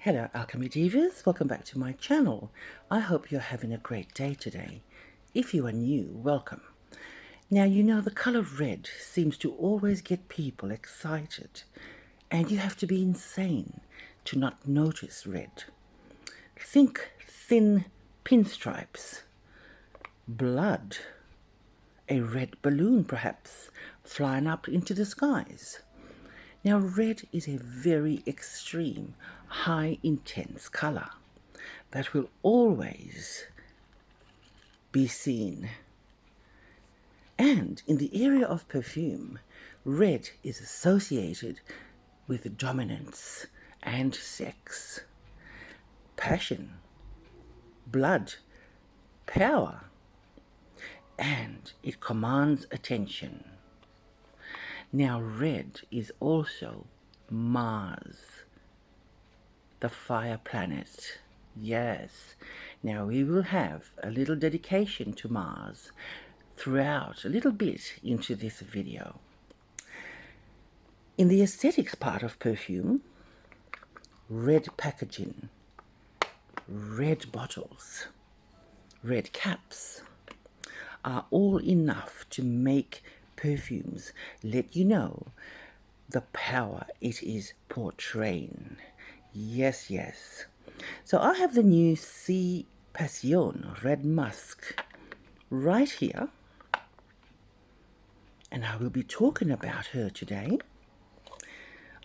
Hello Alchemy Divas, welcome back to my channel. I hope you're having a great day today. If you are new, welcome. Now you know the colour red seems to always get people excited, and you have to be insane to not notice red. Think thin pinstripes, blood, a red balloon perhaps flying up into the skies. Now red is a very extreme, high intense colour that will always be seen. And in the area of perfume, red is associated with dominance and sex, passion, blood, power, and it commands attention. Now red is also Mars, the fire planet. Yes, now we will have a little dedication to Mars throughout a little bit into this video. In the aesthetics part of perfume, red packaging, red bottles, red caps are all enough to make perfumes let you know the power it is portraying. Yes, yes. So I have the new PASSIONE Red Musk right here, and I will be talking about her today.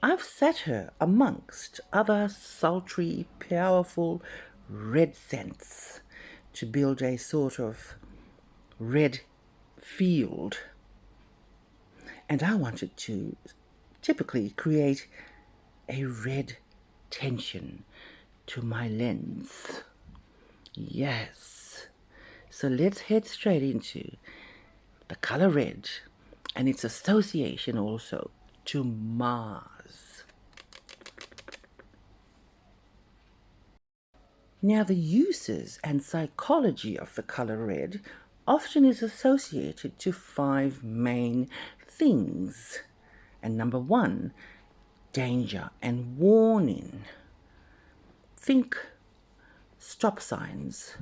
I've set her amongst other sultry, powerful red scents to build a sort of red field. And I wanted to typically create a red tension to my lens. Yes. So let's head straight into the color red and its association also to Mars. Now the uses and psychology of the color red often is associated to 5 main things. And number 1, danger and warning. Think stop signs,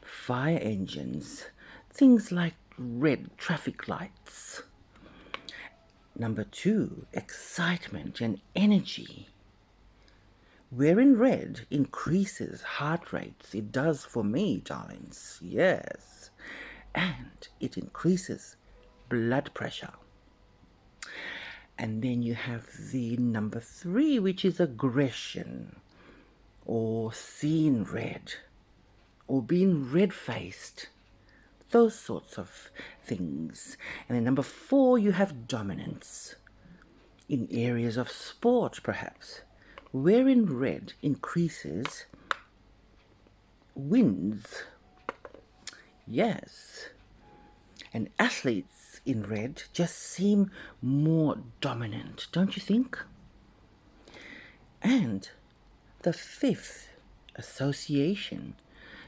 fire engines, things like red traffic lights. Number 2, excitement and energy. Wearing red increases heart rates. It does for me, darlings. Yes. And it increases blood pressure. And then you have the number 3, which is aggression, or seeing red, or being red-faced, those sorts of things. And then number 4, you have dominance, in areas of sport perhaps. Wearing red increases wins. Yes. And athletes in red just seem more dominant, don't you think? And the 5th association,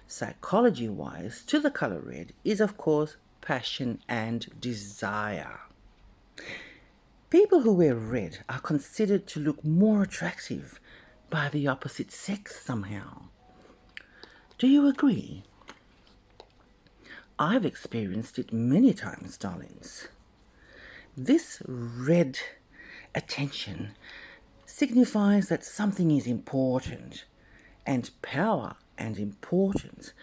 psychology-wise, to the color red is, of course, passion and desire. People who wear red are considered to look more attractive by the opposite sex somehow. Do you agree? I've experienced it many times, darlings. This red attention signifies that something is important, and power and importance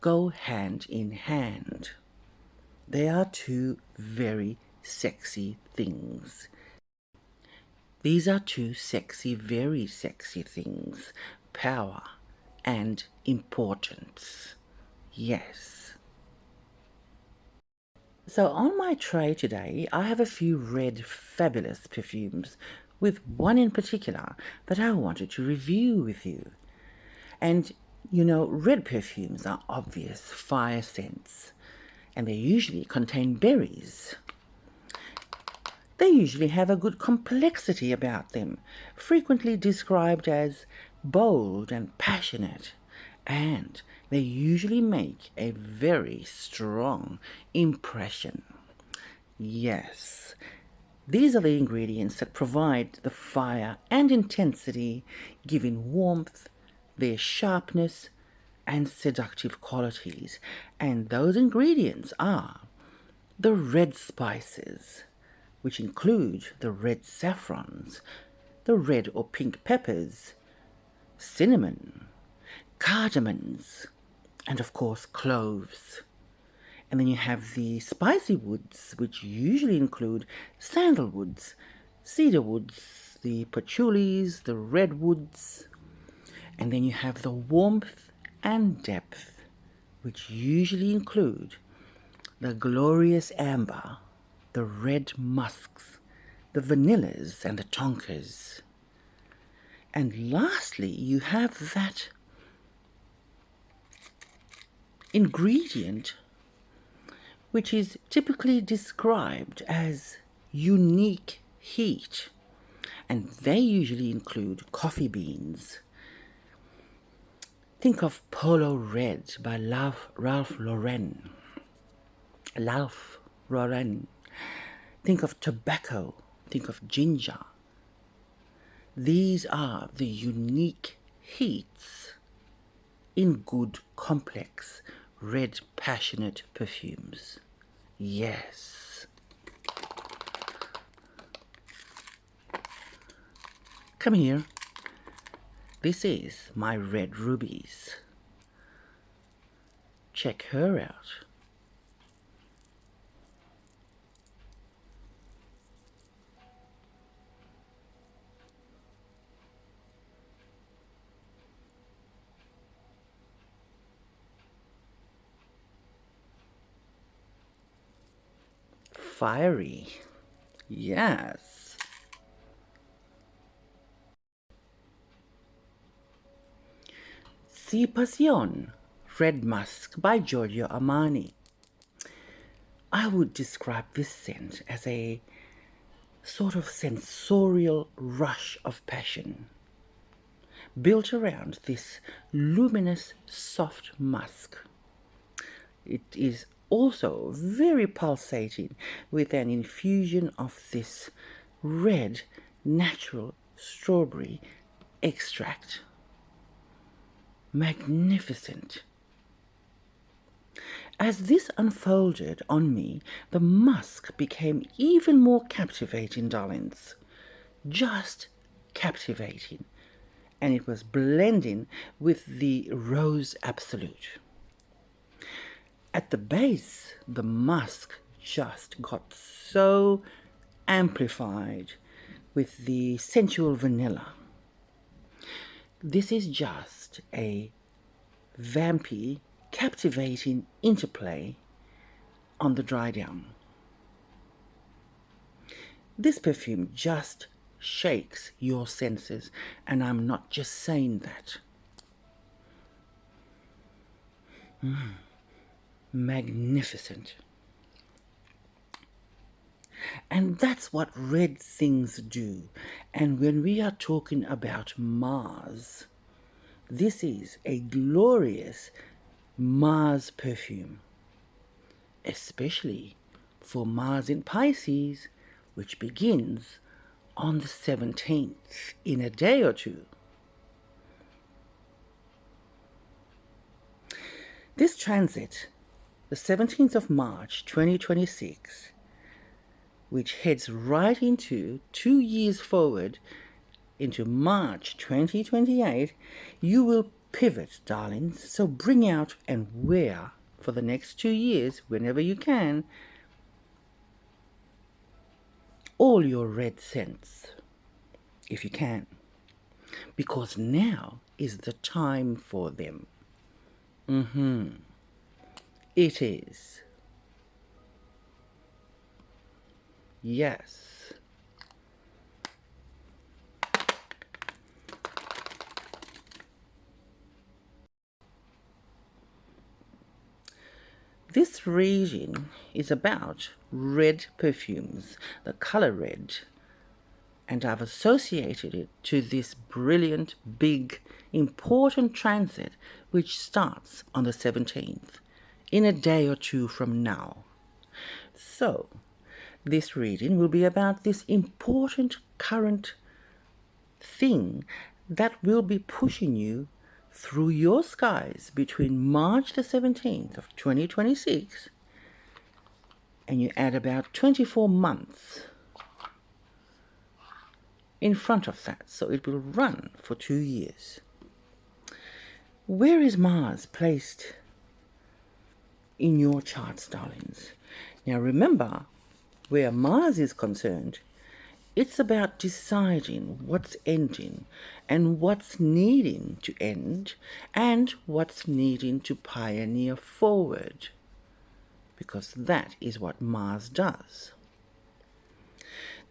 go hand in hand. They are 2 very sexy things. These are 2 sexy, very sexy things. Power and importance. Yes. So on my tray today, I have a few red fabulous perfumes, with one in particular that I wanted to review with you. And you know, red perfumes are obvious fire scents, and they usually contain berries. They usually have a good complexity about them, frequently described as bold and passionate, and they usually make a very strong impression. Yes, These are the ingredients that provide the fire and intensity, giving warmth, their sharpness, and seductive qualities. And those ingredients are the red spices, which include the red saffrons, the red or pink peppers, cinnamon, cardamoms, and of course cloves. And then you have the spicy woods, which usually include sandalwoods, cedarwoods, the patchoulis, the redwoods. And then you have the warmth and depth, which usually include the glorious amber, the red musks, the vanillas and the tonkas. And lastly, you have that ingredient which is typically described as unique heat, and they usually include coffee beans. Think of Polo Red by Ralph Lauren. Ralph Lauren. Think of tobacco. Think of ginger. These are the unique heats in good, complex, red, passionate perfumes. Yes. Come here. This is my red rubies. Check her out. Fiery. Yes. Passion, Red Musk by Giorgio Armani. I would describe this scent as a sort of sensorial rush of passion, built around this luminous, soft musk. It is also very pulsating with an infusion of this red, natural strawberry extract. Magnificent. As this unfolded on me, the musk became even more captivating, darlings. Just captivating. And it was blending with the rose absolute. At the base, the musk just got so amplified with the sensual vanilla. This is just a vampy, captivating interplay on the dry down. This perfume just shakes your senses, and I'm not just saying that. Magnificent. And that's what red things do. And when we are talking about Mars, this is a glorious Mars perfume, especially for Mars in Pisces, which begins on the 17th, in a day or two. This transit, the 17th of March 2026, which heads right into 2 years forward into March 2028, you will pivot, darlings. So bring out and wear for the next 2 years, whenever you can, all your red scents, if you can, because now is the time for them. It is. Yes. This reading is about red perfumes, the color red, and I've associated it to this brilliant, big, important transit which starts on the 17th, in a day or two from now. So, This reading will be about this important current thing that will be pushing you through your skies between March the 17th of 2026 and you add about 24 months in front of that, so it will run for 2 years. Where is Mars placed in your charts, darlings? Now remember, where Mars is concerned, it's about deciding what's ending and what's needing to end and what's needing to pioneer forward, because that is what Mars does.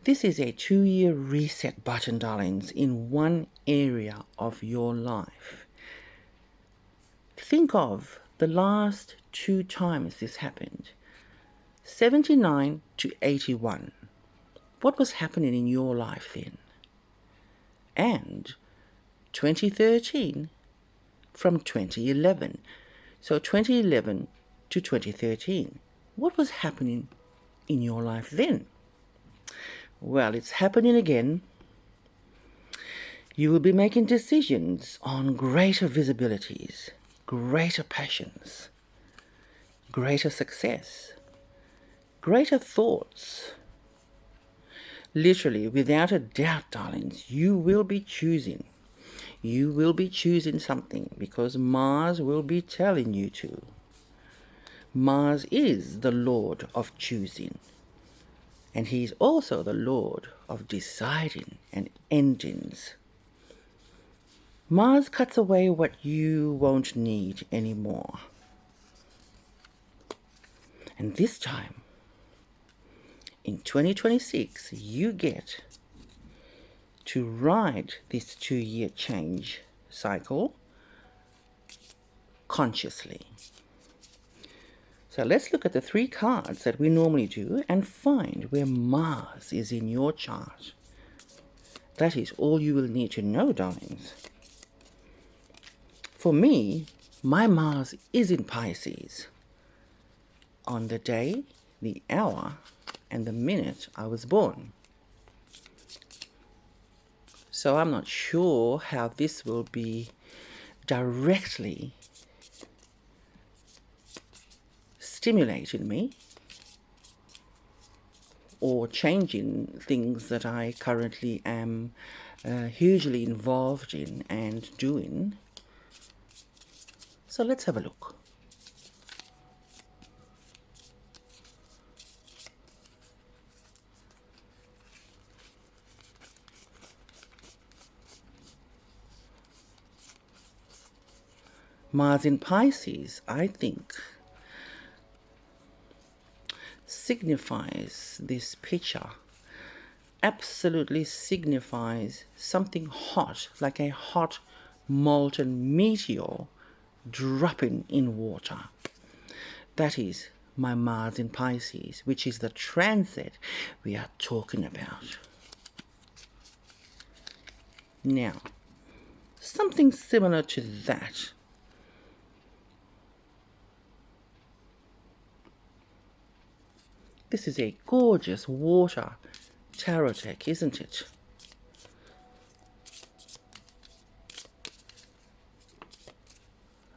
This is a 2-year reset button, darlings, in one area of your life. Think of the last 2 times this happened. 79 to 81. What was happening in your life then? And 2013 from 2011. So 2011 to 2013. What was happening in your life then? Well, it's happening again. You will be making decisions on greater visibilities, greater passions, greater success, greater thoughts. Literally, without a doubt, darlings, you will be choosing. You will be choosing something because Mars will be telling you to. Mars is the Lord of choosing. And he's also the Lord of deciding and endings. Mars cuts away what you won't need anymore. And this time, in 2026, you get to ride this 2-year change cycle consciously. So let's look at the 3 cards that we normally do and find where Mars is in your chart. That is all you will need to know, darlings. For me, my Mars is in Pisces on the day, the hour, and the minute I was born. So I'm not sure how this will be directly stimulating me or changing things that I currently am hugely involved in and doing. So let's have a look. Mars in Pisces, I think, signifies this picture, absolutely signifies something hot, like a hot molten meteor dropping in water. That is my Mars in Pisces, which is the transit we are talking about. Now, something similar to that. This is a gorgeous water tarot deck, isn't it?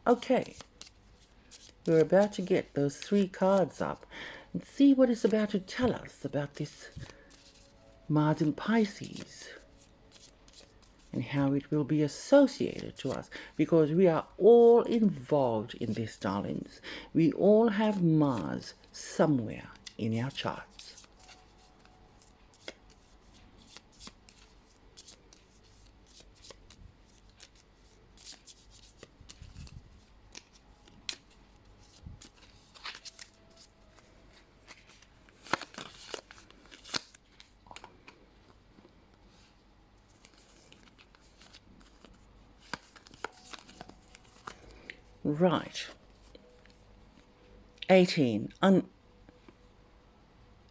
Okay, we're about to get those 3 cards up and see what it's about to tell us about this Mars in Pisces and how it will be associated to us, because we are all involved in this, darlings. We all have Mars somewhere in our charts. Right. 18.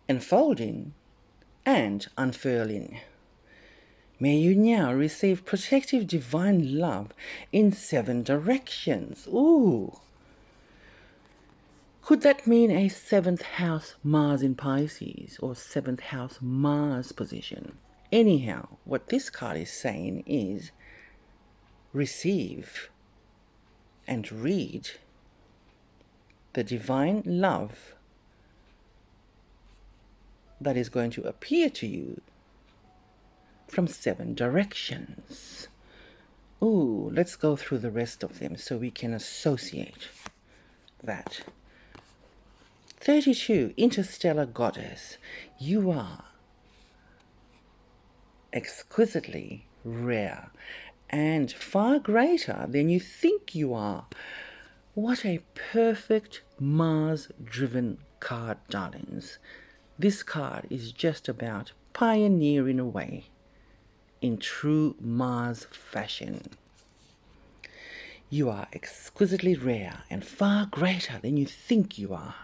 Unfolding and unfurling. May you now receive protective divine love in 7 directions. Ooh. Could that mean a 7th house Mars in Pisces or 7th house Mars position? Anyhow, what this card is saying is receive and read the divine love that is going to appear to you from 7 directions. Ooh, let's go through the rest of them so we can associate that. 32, Interstellar Goddess. You are exquisitely rare and far greater than you think you are. What a perfect Mars-driven card, darlings. This card is just about pioneering away in true Mars fashion. You are exquisitely rare and far greater than you think you are.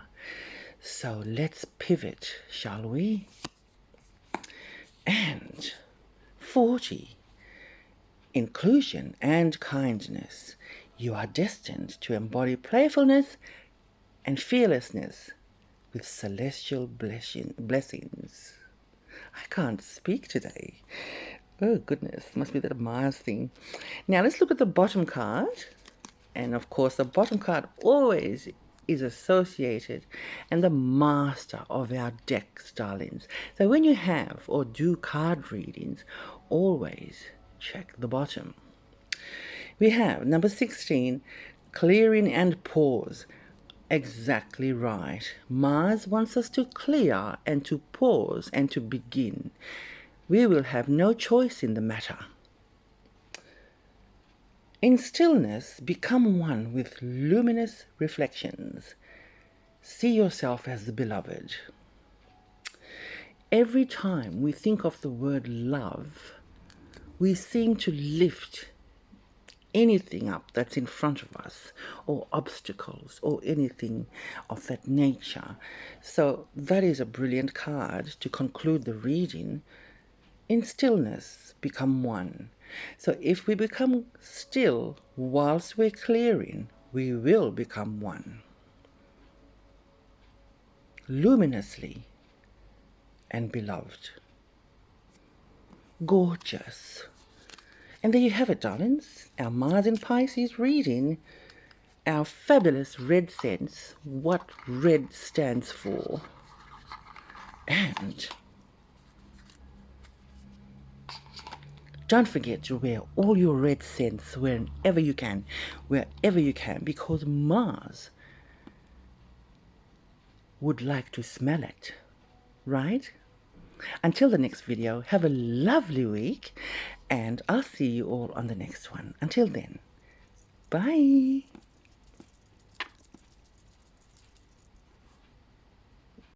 So let's pivot, shall we? And 40, inclusion and kindness. You are destined to embody playfulness and fearlessness with celestial blessings. I can't speak today. Oh goodness, must be that Mars thing. Now let's look at the bottom card. And of course, the bottom card always is associated and the master of our decks, darlings. So when you have or do card readings, always check the bottom. We have number 16, clearing and pause. Exactly right. Mars wants us to clear and to pause and to begin. We will have no choice in the matter. In stillness, become one with luminous reflections. See yourself as the beloved. Every time we think of the word love, we seem to lift anything up that's in front of us, or obstacles, or anything of that nature. So that is a brilliant card to conclude the reading. In stillness, become one. So if we become still whilst we're clearing, we will become one. Luminously and beloved. Gorgeous. And there you have it, darlings. Our Mars in Pisces reading. Our fabulous red sense. What red stands for. And don't forget to wear all your red scents wherever you can, because Mars would like to smell it, right? Until the next video, have a lovely week, and I'll see you all on the next one. Until then, bye.